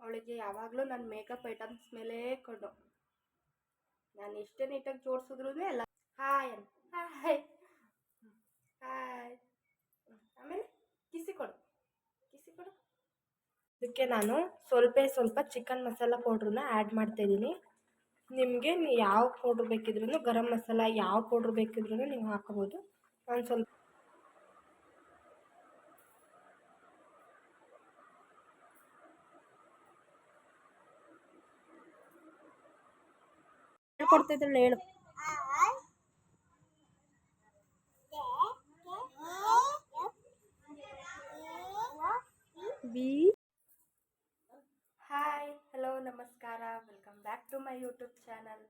ಅವಳಿಗೆ ಯಾವಾಗಲೂ ನನ್ನ ಮೇಕಪ್ ಐಟಮ್ಸ್ ಮೇಲೆ ಕಣ್ಣು. ನಾನು ಎಷ್ಟೇ ನೀಟಾಗಿ ಜೋಡಿಸಿದ್ರು ಎಲ್ಲ ಹಾಯ್ ಹಾಯ್ ಹಾಯ್. ಆಮೇಲೆ ಕಿಸಿ ಕೊಡು. ಇದಕ್ಕೆ ನಾನು ಸ್ವಲ್ಪ ಚಿಕನ್ ಮಸಾಲ ಪೌಡ್ರನ್ನ ಆ್ಯಡ್ ಮಾಡ್ತಾಯಿದ್ದೀನಿ. ನಿಮಗೆ ಯಾವ ಪೌಡ್ರ್ ಬೇಕಿದ್ರೂ, ಗರಂ ಮಸಾಲ ಯಾವ ಪೌಡ್ರ್ ಬೇಕಿದ್ರೂ ನೀವು ಹಾಕೋಬೋದು. ನಾನು ಸ್ವಲ್ಪ ಹೇಳ್ಕೊಡ್ತಿದ್ಳು, ಹೇಳು. ಹಾಯ್, ಹಲೋ, ನಮಸ್ಕಾರ, welcome back to my YouTube channel.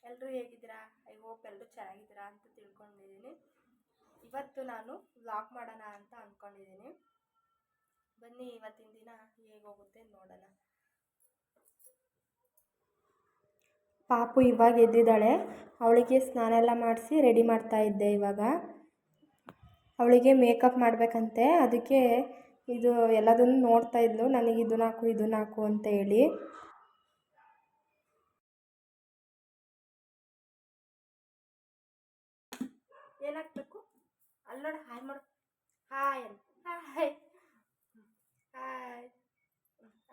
ಎಲ್ಲರೂ ಹೇಗಿದ್ದೀರಾ? ಐ ಹೋಪ್ ಎಲ್ಲರೂ ಚೆನ್ನಾಗಿದ್ದೀರಾ ಅಂತ ತಿಳ್ಕೊಂಡಿದ್ದೀನಿ. ಇವತ್ತು ನಾನು ವ್ಲಾಗ್ ಮಾಡೋಣ ಅಂತ ಅಂದ್ಕೊಂಡಿದ್ದೀನಿ. ಬನ್ನಿ ಇವತ್ತಿನ ದಿನ ಹೇಗೋಗುತ್ತೆ ನೋಡೋಣ. ಪಾಪು ಇವಾಗ ಎದ್ದಿದ್ದಾಳೆ. ಅವಳಿಗೆ ಸ್ನಾನ ಎಲ್ಲ ಮಾಡಿಸಿ ರೆಡಿ ಮಾಡ್ತಾ ಇದ್ದೆ. ಇವಾಗ ಅವಳಿಗೆ ಮೇಕಪ್ ಮಾಡಬೇಕಂತೆ, ಅದಕ್ಕೆ ಇದು ಎಲ್ಲದನ್ನು ನೋಡ್ತಾ ಇದ್ಲು. ನನಗೆ ಇದು ನಾಕು ಅಂತ ಹೇಳಿ. ಏನಾಗಬೇಕು ಅಲ್ಲೋಡ, ಹಾಯ್ ಮಾಡು. Hi hi hi.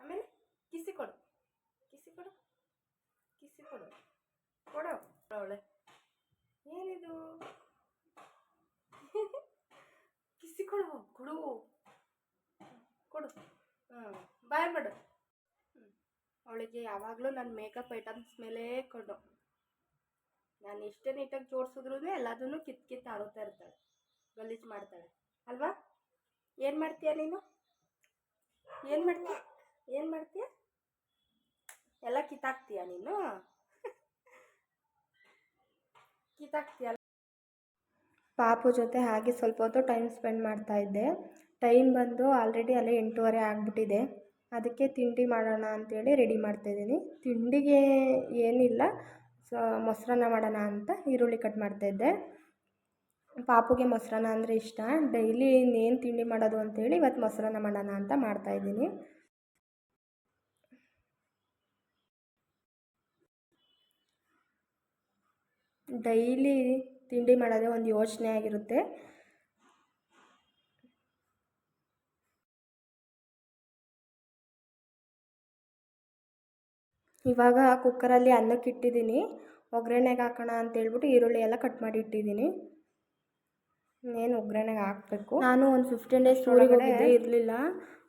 ಆಮೇಲೆ ಕಿಸಿ ಕೊಡು. ಕೊಡು ಅವಳೆ. ಏನಿದು? ಕಿಸಿ ಕೊಡು ಕೊಡು. ಬಾಯ್ ಮಾಡು. ಅವಳಿಗೆ ಯಾವಾಗಲೂ ನನ್ನ ಮೇಕಪ್ ಐಟಮ್ಸ್ ಮೇಲೆ ಕಣ್ಣು. ನಾನು ಎಷ್ಟೇ ನೀಟಾಗಿ ಜೋಡಿಸಿದ್ರು ಎಲ್ಲದನ್ನು ಕಿತ್ತು ಆಡುತ್ತಾ ಇರ್ತಾಳೆ, ಗಲೀಜು ಮಾಡ್ತಾಳೆ ಅಲ್ವಾ? ಏನು ಮಾಡ್ತೀಯ ನೀನು? ಏನು ಮಾಡ್ತೀಯ? ಎಲ್ಲ ಕಿತ್ತಾಕ್ತೀಯ ನೀನು? ಕಿತ್ತಾಕ್ತೀಯಲ್ಲ. ಪಾಪು ಜೊತೆ ಹಾಗೆ ಸ್ವಲ್ಪ ಹೊತ್ತು ಟೈಮ್ ಸ್ಪೆಂಡ್ ಮಾಡ್ತಾ ಇದ್ದೆ. ಟೈಮ್ ಬಂದು ಆಲ್ರೆಡಿ ಅಲ್ಲೇ 8:30 ಆಗಿಬಿಟ್ಟಿದೆ. ಅದಕ್ಕೆ ತಿಂಡಿ ಮಾಡೋಣ ಅಂಥೇಳಿ ರೆಡಿ ಮಾಡ್ತಾಯಿದ್ದೀನಿ. ತಿಂಡಿಗೆ ಏನಿಲ್ಲ, ಮೊಸರನ್ನ ಮಾಡೋಣ ಅಂತ ಈರುಳ್ಳಿ ಕಟ್ ಮಾಡ್ತಾಯಿದ್ದೆ. ಪಾಪುಗೆ ಮೊಸರನ್ನ ಅಂದರೆ ಇಷ್ಟ. ಡೈಲಿ ಇನ್ನೇನು ತಿಂಡಿ ಮಾಡೋದು ಅಂಥೇಳಿ ಇವತ್ತು ಮೊಸರನ್ನ ಮಾಡೋಣ ಅಂತ ಮಾಡ್ತಾಯಿದ್ದೀನಿ. ಡೈಲಿ ತಿಂಡಿ ಮಾಡೋದೇ ಒಂದು ಯೋಚನೆ ಆಗಿರುತ್ತೆ. ಇವಾಗ ಕುಕ್ಕರಲ್ಲಿ ಅನ್ನಕ್ಕೆ ಇಟ್ಟಿದ್ದೀನಿ. ಒಗ್ಗರಣೆಗೆ ಹಾಕೋಣ ಅಂತೇಳ್ಬಿಟ್ಟು ಈರುಳ್ಳಿ ಎಲ್ಲ ಕಟ್ ಮಾಡಿ ಇಟ್ಟಿದ್ದೀನಿ. ಏನು ಒಗ್ಗರಣೆಗೆ ಹಾಕಬೇಕು. ನಾನು ಒಂದು 15 ಡೇಸ್ ಊರಿಗೆ ಹೋಗಿದ್ದೆ, ಇರಲಿಲ್ಲ.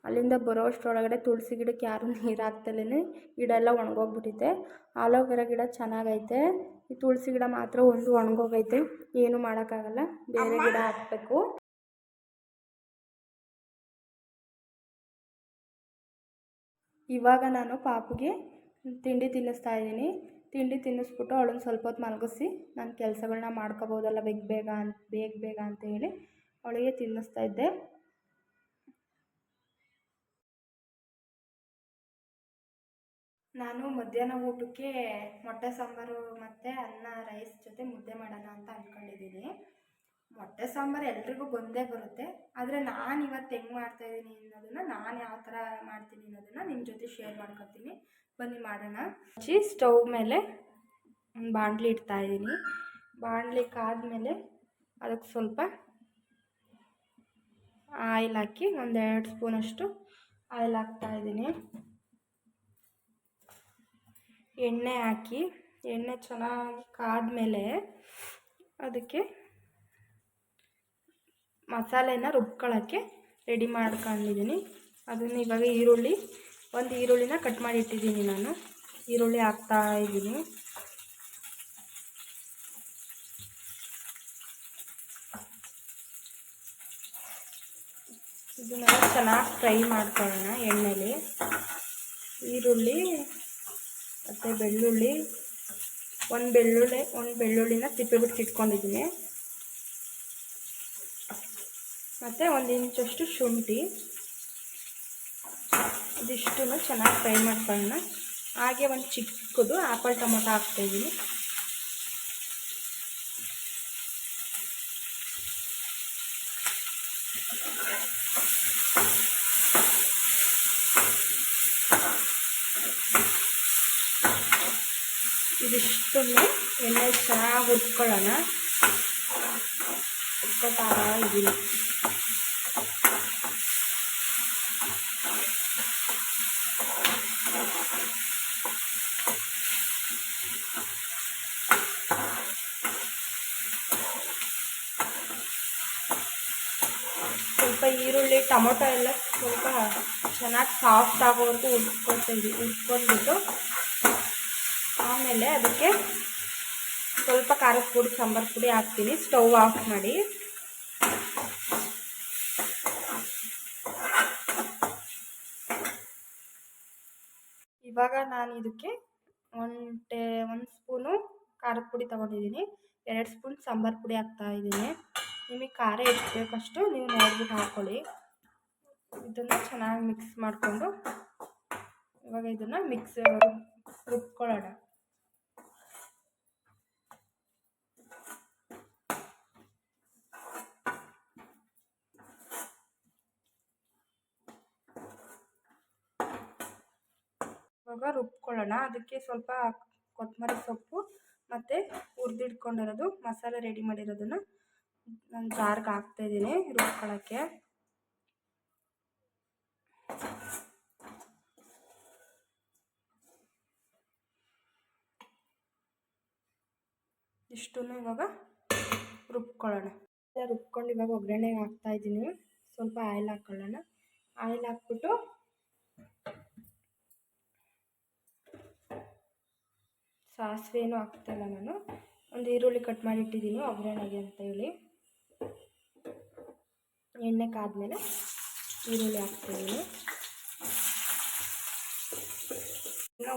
ಅಲ್ಲಿಂದ ಬರೋಷ್ಟರೊಳಗಡೆ ತುಳಸಿ ಗಿಡಕ್ಕೆ ಯಾರೂ ನೀರು ಹಾಕ್ತಲೇ ಗಿಡ ಎಲ್ಲ ಒಣಗೋಗ್ಬಿಟ್ಟಿದೆ. ಆಲೋವೆರಾ ಗಿಡ ಚೆನ್ನಾಗೈತೆ, ಈ ತುಳಸಿ ಗಿಡ ಮಾತ್ರ ಒಂದು ಒಣಗೋಗೈತೆ. ಏನು ಮಾಡೋಕ್ಕಾಗಲ್ಲ, ಬೇರೆ ಗಿಡ ಹಾಕಬೇಕು. ಇವಾಗ ನಾನು ಪಾಪುಗೆ ತಿಂಡಿ ತಿನ್ನಿಸ್ತಾ ಇದ್ದೀನಿ. ತಿಂಡಿ ತಿನ್ನಿಸ್ಬಿಟ್ಟು ಅವಳನ್ನು ಸ್ವಲ್ಪ ಹೊತ್ತು ಮಲಗಿಸಿ ನಾನು ಕೆಲಸಗಳನ್ನ ಮಾಡ್ಕೋಬೋದಲ್ಲ ಬೇಗ ಅಂತ ಹೇಳಿ ಅವಳಿಗೆ ತಿನ್ನಿಸ್ತಾ ಇದ್ದೆ. ನಾನು ಮಧ್ಯಾಹ್ನ ಊಟಕ್ಕೆ ಮೊಟ್ಟೆ ಸಾಂಬಾರು ಮತ್ತು ಅನ್ನ ರೈಸ್ ಜೊತೆ ಮುದ್ದೆ ಮಾಡೋಣ ಅಂತ ಅಂದ್ಕೊಂಡಿದ್ದೀನಿ. ಮೊಟ್ಟೆ ಸಾಂಬಾರು ಎಲ್ರಿಗೂ ಬಂದೇ ಬರುತ್ತೆ, ಆದರೆ ನಾನು ಇವತ್ತು ಹೆಂಗೆ ಮಾಡ್ತಾಯಿದ್ದೀನಿ ಅನ್ನೋದನ್ನು, ನಾನು ಯಾವ ಥರ ಮಾಡ್ತೀನಿ ಅನ್ನೋದನ್ನು ನಿಮ್ಮ ಜೊತೆ ಶೇರ್ ಮಾಡ್ಕೊತೀನಿ. ಬನ್ನಿ ಮಾಡೋಣ. ಸ್ಟವ್ ಮೇಲೆ ಒಂದು ಬಾಣಲಿ ಇಡ್ತಾಯಿದ್ದೀನಿ. ಬಾಣಲಿ ಕಾದ್ಮೇಲೆ ಅದಕ್ಕೆ ಸ್ವಲ್ಪ ಆಯಿಲ್ ಹಾಕಿ 1-2 ಸ್ಪೂನಷ್ಟು ಆಯಿಲ್ ಹಾಕ್ತಾಯಿದ್ದೀನಿ. ಎಣ್ಣೆ ಹಾಕಿ ಎಣ್ಣೆ ಚೆನ್ನಾಗಿ ಕಾದ್ಮೇಲೆ ಅದಕ್ಕೆ ಮಸಾಲೆನ ರುಬ್ಕೊಳ್ಳೋಕ್ಕೆ ರೆಡಿ ಮಾಡ್ಕೊಂಡಿದ್ದೀನಿ. ಅದನ್ನು ಇವಾಗ ಒಂದು ಈರುಳ್ಳಿನ ಕಟ್ ಮಾಡಿ ಇಟ್ಟಿದ್ದೀನಿ. ನಾನು ಈರುಳ್ಳಿ ಹಾಕ್ತಾಯಿದ್ದೀನಿ. ಇದನ್ನೆಲ್ಲ ಚೆನ್ನಾಗಿ ಫ್ರೈ ಮಾಡ್ಕೊಳ್ಳೋಣ ಎಣ್ಣೆಲಿ. ಈರುಳ್ಳಿ ಮತ್ತು ಬೆಳ್ಳುಳ್ಳಿ, ಒಂದು ಬೆಳ್ಳುಳ್ಳಿನ ಸಿಪ್ಪೆ ಇಟ್ಕೊಂಡಿದ್ದೀನಿ. ಮತ್ತು 1 ಇಂಚಷ್ಟು ಶುಂಠಿ, ಇದಿಷ್ಟನ್ನು ಚೆನ್ನಾಗಿ ಫ್ರೈ ಮಾಡ್ಕೊಳ್ಳೋಣ. ಹಾಗೆ ಒಂದು ಚಿಕ್ಕದು ಆ್ಯಪಲ್ ಟೊಮೊಟೊ ಹಾಕ್ತಾಯಿದ್ದೀನಿ. ಇದಿಷ್ಟನ್ನು ಎಣ್ಣೆ ಚೆನ್ನಾಗಿ ಹುರ್ಕೊಳ್ಳೋಣ. ಹುರ್ಕೊತಾ ಇದ್ದೀನಿ. ಸ್ವಲ್ಪ ಈರುಳ್ಳಿ ಟೊಮೊಟೊ ಎಲ್ಲ ಸ್ವಲ್ಪ ಚೆನ್ನಾಗಿ ಸಾಫ್ಟ್ ಆಗೋವರೆಗೂ ಹುರ್ಕೊಂಡ್ಬಿಟ್ಟು ಆಮೇಲೆ ಅದಕ್ಕೆ ಸ್ವಲ್ಪ ಖಾರದ ಪುಡಿ ಸಾಂಬಾರು ಪುಡಿ ಹಾಕ್ತೀನಿ. ಸ್ಟವ್ ಆಫ್ ಮಾಡಿ ಇವಾಗ ನಾನು ಇದಕ್ಕೆ ಒಂದು ಸ್ಪೂನು ಖಾರದ ಪುಡಿ ತೊಗೊಂಡಿದ್ದೀನಿ. 2 ಸ್ಪೂನ್ ಸಾಂಬಾರು ಪುಡಿ ಹಾಕ್ತಾಯಿದ್ದೀನಿ. ನಿಮಗೆ ಖಾರ ಎಷ್ಟು ಬೇಕಷ್ಟು ನೀವು ನೋಡ್ಬಿಟ್ಟು ಹಾಕ್ಕೊಳ್ಳಿ. ಇದನ್ನು ಚೆನ್ನಾಗಿ ಮಿಕ್ಸ್ ಮಾಡಿಕೊಂಡು ಇವಾಗ ಇದನ್ನು ರುಬ್ಕೊಳ್ಳೋಣ. ಇವಾಗ ರುಬ್ಕೊಳ್ಳೋಣ. ಅದಕ್ಕೆ ಸ್ವಲ್ಪ ಕೊತ್ತಂಬರಿ ಸೊಪ್ಪು ಮತ್ತು ಹುರಿದಿಟ್ಕೊಂಡಿರೋದು ಮಸಾಲೆ ರೆಡಿ ಮಾಡಿರೋದನ್ನು ನಾನು ಜಾರ್ಗೆ ಹಾಕ್ತಾಯಿದ್ದೀನಿ ರುಬ್ಕೊಳ್ಳೋಕ್ಕೆ. ಇಷ್ಟನ್ನು ಇವಾಗ ರುಬ್ಕೊಳ್ಳೋಣ. ರುಬ್ಕೊಂಡು ಇವಾಗ ಒಗ್ಗರಣೆಗೆ ಹಾಕ್ತಾಯಿದ್ದೀನಿ. ಸ್ವಲ್ಪ ಆಯಿಲ್ ಹಾಕ್ಕೊಳ್ಳೋಣ. ಆಯಿಲ್ ಹಾಕ್ಬಿಟ್ಟು ಸಾಸಿವೆನೂ ಹಾಕ್ತಾಯಿಲ್ಲ ನಾನು. ಒಂದು ಈರುಳ್ಳಿ ಕಟ್ ಮಾಡಿ ಇಟ್ಟಿದ್ದೀನಿ ಒಗ್ಗರಣೆಗೆ ಅಂತ ಹೇಳಿ. ಎಣ್ಣೆ ಕಾದ್ಮೇಲೆ ಈರುಳ್ಳಿ ಹಾಕ್ತಾಯಿದ್ದೀನಿ.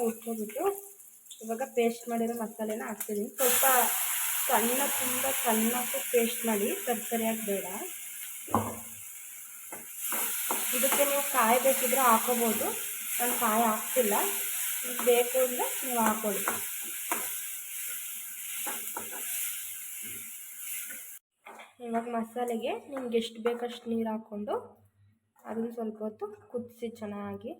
ಹುರ್ಕೊಬಿಟ್ಟು ಇವಾಗ ಪೇಸ್ಟ್ ಮಾಡಿರೋ ಮಸಾಲೆನ ಹಾಕ್ತಿದ್ದೀನಿ. ಸ್ವಲ್ಪ ತುಂಬ ಸಣ್ಣಕ್ಕೆ ಪೇಸ್ಟ್ ಮಾಡಿ ತರಕಾರಿಯಾಗಿ ಬೇಡ. ಇದಕ್ಕೆ ನೀವು ಕಾಯಿ ಬೇಕಿದ್ರೆ ಹಾಕೋಬೋದು. ನಾನು ಕಾಯಿ ಹಾಕ್ತಿಲ್ಲ. ಬೇಕು ಅಂದರೆ ನೀವು ಹಾಕೊಳ್ಳಿ. ಇವಾಗ ಮಸಾಲೆಗೆ ನಿಮ್ಗೆ ಎಷ್ಟು ಬೇಕಷ್ಟು ನೀರು ಹಾಕ್ಕೊಂಡು ಅದನ್ನು ಸ್ವಲ್ಪ ಹೊತ್ತು ಕುದಿಸಿ ಚೆನ್ನಾಗಿ.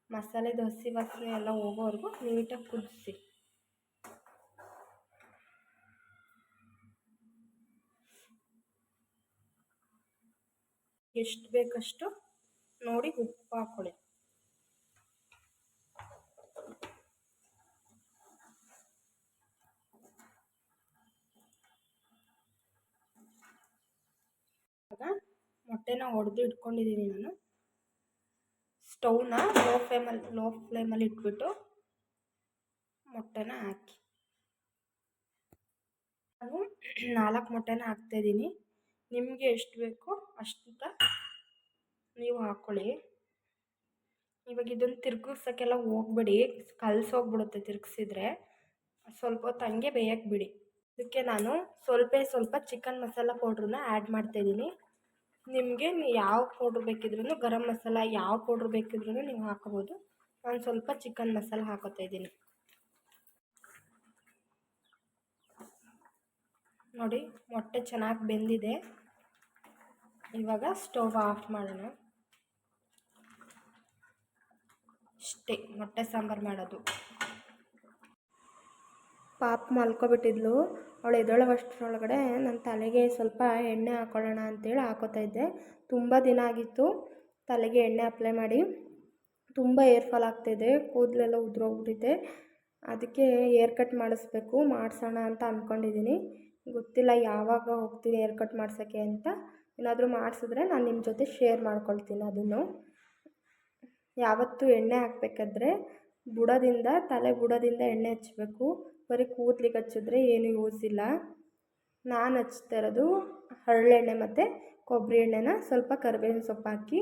ಮಸಾಲೆದು ಹಸಿ ವಾಸನೆ ಎಲ್ಲ ಹೋಗೋವರೆಗೂ ನೀಟಾಗಿ ಕುದಿಸಿ. ಎಷ್ಟು ಬೇಕಷ್ಟು ನೋಡಿ ಉಪ್ಪು ಹಾಕ್ಕೊಳ್ಳಿ. ಮೊಟ್ಟೆನ ಒಡೆದು ಇಟ್ಕೊಂಡಿದ್ದೀನಿ ನಾನು. ಸ್ಟವ್ನ ಲೋ ಫ್ಲೇಮಲ್ಲಿ ಇಟ್ಬಿಟ್ಟು ಮೊಟ್ಟೆನ ಹಾಕಿ ನಾನು 4 ಮೊಟ್ಟೆನ ಹಾಕ್ತಾಯಿದ್ದೀನಿ. ನಿಮಗೆ ಎಷ್ಟು ಬೇಕೋ ಅಷ್ಟು ನೀವು ಹಾಕ್ಕೊಳ್ಳಿ. ಇವಾಗ ಇದನ್ನು ತಿರ್ಗಿಸೋಕ್ಕೆಲ್ಲ ಹೋಗ್ಬೇಡಿ, ಕಲಸೋಗ್ಬಿಡುತ್ತೆ ತಿರ್ಗಿಸಿದ್ರೆ. ಸ್ವಲ್ಪ ಹೊತ್ತು ಹಂಗೆ ಬೇಯಕ್ಕೆ ಬಿಡಿ. ಇದಕ್ಕೆ ನಾನು ಸ್ವಲ್ಪ ಚಿಕನ್ ಮಸಾಲ ಪೌಡ್ರನ್ನ ಆ್ಯಡ್ ಮಾಡ್ತಾಯಿದ್ದೀನಿ. ನಿಮಗೆ ಯಾವ ಪೌಡ್ರ್ ಬೇಕಿದ್ರೂ ಗರಂ ಮಸಾಲ ಯಾವ ಪೌಡ್ರ್ ಬೇಕಿದ್ರೂ ನೀವು ಹಾಕೋಬೋದು. ನಾನು ಸ್ವಲ್ಪ ಚಿಕನ್ ಮಸಾಲ ಹಾಕೋತಾ ಇದ್ದೀನಿ. ನೋಡಿ ಮೊಟ್ಟೆ ಚೆನ್ನಾಗಿ ಬೆಂದಿದೆ. ಇವಾಗ ಸ್ಟವ್ ಆಫ್ ಮಾಡೋಣ. ಅಷ್ಟೇ ಮೊಟ್ಟೆ ಸಾಂಬಾರು ಮಾಡೋದು. ಪಾಪ ಮಲ್ಕೊಬಿಟ್ಟಿದ್ಲು. ಅವಳು ಎದ್ದೇಳೋವಷ್ಟರೊಳಗಡೆ ನನ್ನ ತಲೆಗೆ ಸ್ವಲ್ಪ ಎಣ್ಣೆ ಹಾಕ್ಕೊಳ್ಳೋಣ ಅಂತೇಳಿ ಹಾಕೋತಾ ಇದ್ದೆ. ತುಂಬ ದಿನ ಆಗಿತ್ತು ತಲೆಗೆ ಎಣ್ಣೆ ಅಪ್ಲೈ ಮಾಡಿ. ತುಂಬ ಏರ್ ಫಾಲ್ ಆಗ್ತಾಯಿದೆ, ಕೂದಲೆಲ್ಲ ಉದುರೋಗ್ಬಿಟ್ಟಿದೆ. ಅದಕ್ಕೆ ಏರ್ ಕಟ್ ಮಾಡಿಸೋಣ ಅಂತ ಅಂದ್ಕೊಂಡಿದ್ದೀನಿ. ಗೊತ್ತಿಲ್ಲ ಯಾವಾಗ ಹೋಗ್ತೀನಿ ಏರ್ ಕಟ್ ಮಾಡ್ಸೋಕ್ಕೆ ಅಂತ. ಏನಾದರೂ ಮಾಡಿಸಿದ್ರೆ ನಾನು ನಿಮ್ಮ ಜೊತೆ ಶೇರ್ ಮಾಡ್ಕೊಳ್ತೀನಿ. ಅದನ್ನು ಯಾವತ್ತೂ ಎಣ್ಣೆ ಹಾಕಬೇಕಾದ್ರೆ ತಲೆ ಬುಡದಿಂದ ಎಣ್ಣೆ ಹಚ್ಚಬೇಕು. ಬರೀ ಕೂದಲಿಗೆ ಹಚ್ಚಿದ್ರೆ ಏನು ಯೂಸ್ ಇಲ್ಲ. ನಾನು ಹಚ್ತಾ ಇರೋದು ಹರಳೆಣ್ಣೆ ಮತ್ತು ಕೊಬ್ಬರಿ ಎಣ್ಣೆನ ಸ್ವಲ್ಪ ಕರಿಬೇವಿನ ಸೊಪ್ಪು ಹಾಕಿ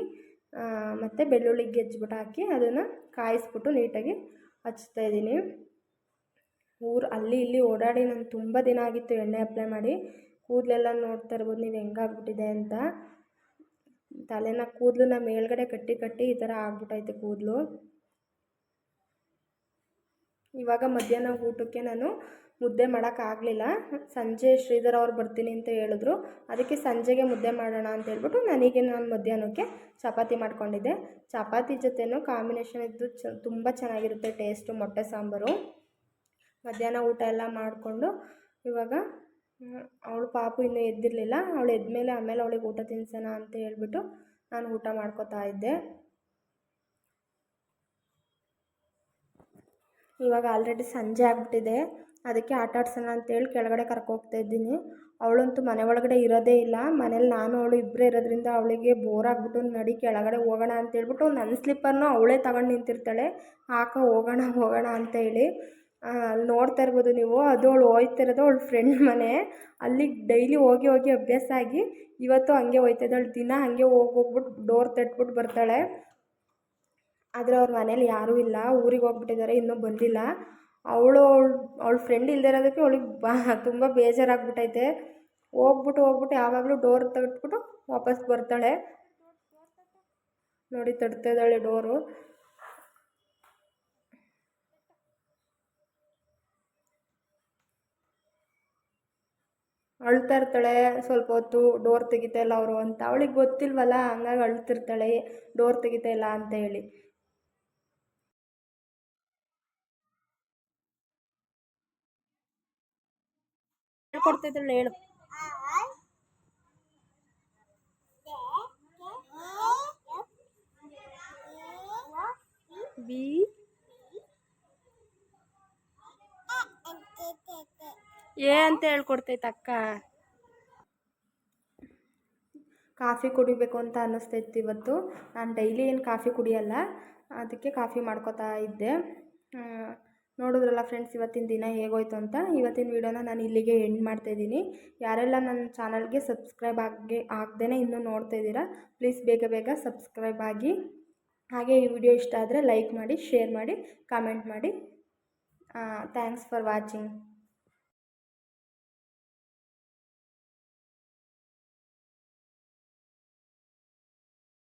ಮತ್ತು ಬೆಳ್ಳುಳ್ಳಿ ಗೆಜ್ಜಿಬಿಟ್ಟು ಹಾಕಿ ಅದನ್ನು ಕಾಯಿಸ್ಬಿಟ್ಟು ನೀಟಾಗಿ ಹಚ್ತಾಯಿದ್ದೀನಿ. ಅಲ್ಲಿ ಇಲ್ಲಿ ಓಡಾಡಿ ನಾನು ತುಂಬ ದಿನ ಆಗಿತ್ತು ಎಣ್ಣೆ ಅಪ್ಲೈ ಮಾಡಿ. ಕೂದಲೆಲ್ಲ ನೋಡ್ತಾ ಇರ್ಬೋದು ನೀವು ಹೆಂಗಾಗ್ಬಿಟ್ಟಿದೆ ಅಂತ. ಕೂದಲನ್ನ ಮೇಲ್ಗಡೆ ಕಟ್ಟಿ ಈ ಥರ ಆಗ್ಬಿಟ್ಟೈತೆ ಕೂದಲು. ಇವಾಗ ಮಧ್ಯಾಹ್ನ ಊಟಕ್ಕೆ ನಾನು ಮುದ್ದೆ ಮಾಡೋಕ್ಕಾಗಲಿಲ್ಲ. ಸಂಜೆ ಶ್ರೀಧರ್ ಅವ್ರು ಬರ್ತೀನಿ ಅಂತ ಹೇಳಿದ್ರು. ಅದಕ್ಕೆ ಸಂಜೆಗೆ ಮುದ್ದೆ ಮಾಡೋಣ ಅಂತ ಹೇಳ್ಬಿಟ್ಟು ನಾನು ಮಧ್ಯಾಹ್ನಕ್ಕೆ ಚಪಾತಿ ಮಾಡ್ಕೊಂಡಿದ್ದೆ. ಚಪಾತಿ ಜೊತೆನೂ ಕಾಂಬಿನೇಷನ್ ಇದ್ದು ತುಂಬ ಚೆನ್ನಾಗಿರುತ್ತೆ ಟೇಸ್ಟು ಮೊಟ್ಟೆ ಸಾಂಬಾರು. ಮಧ್ಯಾಹ್ನ ಊಟ ಎಲ್ಲ ಮಾಡಿಕೊಂಡು ಇವಾಗ ಅವಳು ಪಾಪು ಇನ್ನೂ ಎದ್ದಿರಲಿಲ್ಲ. ಅವಳು ಎದ್ಮೇಲೆ ಆಮೇಲೆ ಅವಳಿಗೆ ಊಟ ತಿನ್ಸೋಣ ಅಂತ ಹೇಳ್ಬಿಟ್ಟು ನಾನು ಊಟ ಮಾಡ್ಕೊತಾ ಇದ್ದೆ. ಇವಾಗ ಆಲ್ರೆಡಿ ಸಂಜೆ ಆಗಿಬಿಟ್ಟಿದೆ, ಅದಕ್ಕೆ ಆಟ ಆಡ್ಸೋಣ ಅಂತೇಳಿ ಕೆಳಗಡೆ ಕರ್ಕೋಗ್ತಾ ಇದ್ದೀನಿ. ಅವಳಂತೂ ಮನೆ ಒಳಗಡೆ ಇರೋದೇ ಇಲ್ಲ. ಮನೇಲಿ ನಾನು ಅವಳು ಇಬ್ಬರೇ ಇರೋದ್ರಿಂದ ಅವಳಿಗೆ ಬೋರ್ ಆಗಿಬಿಟ್ಟು ನಡಿ ಕೆಳಗಡೆ ಹೋಗೋಣ ಅಂತೇಳ್ಬಿಟ್ಟು ನನ್ನ ಸ್ಲಿಪ್ಪರ್ನು ಅವಳೇ ತಗೊಂಡು ನಿಂತಿರ್ತಾಳೆ, ಹೋಗೋಣ ಹೋಗೋಣ ಅಂತ ಹೇಳಿ. ಅಲ್ಲಿ ನೋಡ್ತಾ ಇರ್ಬೋದು ನೀವು, ಅದು ಅವಳು ಹೋಯ್ತಿರೋದು ಅವಳ ಫ್ರೆಂಡ್ ಮನೆ. ಅಲ್ಲಿಗೆ ಡೈಲಿ ಹೋಗಿ ಹೋಗಿ ಅಭ್ಯಾಸ ಆಗಿ ಇವತ್ತು ಹಂಗೆ ಹೋಯ್ತಿದ್ದಾಳೆ. ದಿನ ಹಾಗೆ ಹೋಗ್ಬಿಟ್ಟು ಡೋರ್ ತಟ್ಬಿಟ್ಟು ಬರ್ತಾಳೆ. ಆದರೆ ಅವ್ರ ಮನೇಲಿ ಯಾರೂ ಇಲ್ಲ, ಊರಿಗೆ ಹೋಗ್ಬಿಟ್ಟಿದ್ದಾರೆ, ಇನ್ನೂ ಬಂದಿಲ್ಲ. ಅವಳ ಫ್ರೆಂಡ್ ಇಲ್ಲದೆ ಇರೋದಕ್ಕೆ ಅವಳಿಗೆ ತುಂಬ ಬೇಜಾರಾಗ್ಬಿಟ್ಟೈತೆ. ಹೋಗ್ಬಿಟ್ಟು ಯಾವಾಗಲೂ ಡೋರ್ ತಟ್ಬಿಟ್ಟು ವಾಪಸ್ ಬರ್ತಾಳೆ. ನೋಡಿ ತಡ್ತಾ ಇದ್ದಾಳೆ ಡೋರು. ಅಳ್ತಾ ಇರ್ತಾಳೆ ಸ್ವಲ್ಪ ಹೊತ್ತು, ಡೋರ್ ತೆಗಿತಾ ಇಲ್ಲ ಅವರು ಅಂತ. ಅವಳಿಗೆ ಗೊತ್ತಿಲ್ವಲ್ಲ, ಹಂಗಾಗಿ ಅಳ್ತಿರ್ತಾಳೆ ಡೋರ್ ತೆಗಿತಾ ಇಲ್ಲ ಅಂತ ಹೇಳಿ. ಹೇಳ್ಕೊಡ್ತಿದ್ದಾಳೆ, ಹೇಳು. ಬಿ ಅಂತ ಹೇಳ್ಕೊಡ್ತೈತೆ ಅಕ್ಕ. ಕಾಫಿ ಕುಡಿಬೇಕು ಅಂತ ಅನ್ನಿಸ್ತೈತಿ ಇವತ್ತು. ನಾನು ಡೈಲಿ ಏನು ಕಾಫಿ ಕುಡಿಯಲ್ಲ, ಅದಕ್ಕೆ ಕಾಫಿ ಮಾಡ್ಕೋತಾ ಇದ್ದೆ. ನೋಡಿದ್ರಲ್ಲ ಫ್ರೆಂಡ್ಸ್, ಇವತ್ತಿನ ದಿನ ಹೇಗೋಯ್ತು ಅಂತ. ಇವತ್ತಿನ ವೀಡಿಯೋನ ನಾನು ಇಲ್ಲಿಗೆ ಎಂಡ್ ಮಾಡ್ತಾಯಿದ್ದೀನಿ. ಯಾರೆಲ್ಲ ನನ್ನ ಚಾನಲ್ಗೆ ಸಬ್ಸ್ಕ್ರೈಬ್ ಆಗದೇ ಇನ್ನೂ ನೋಡ್ತಾ ಇದ್ದೀರಾ, ಪ್ಲೀಸ್ ಬೇಗ ಬೇಗ ಸಬ್ಸ್ಕ್ರೈಬ್ ಆಗಿ. ಹಾಗೆ ಈ ವಿಡಿಯೋ ಇಷ್ಟ ಆದರೆ ಲೈಕ್ ಮಾಡಿ, ಶೇರ್ ಮಾಡಿ, ಕಾಮೆಂಟ್ ಮಾಡಿ. Thanks for watching.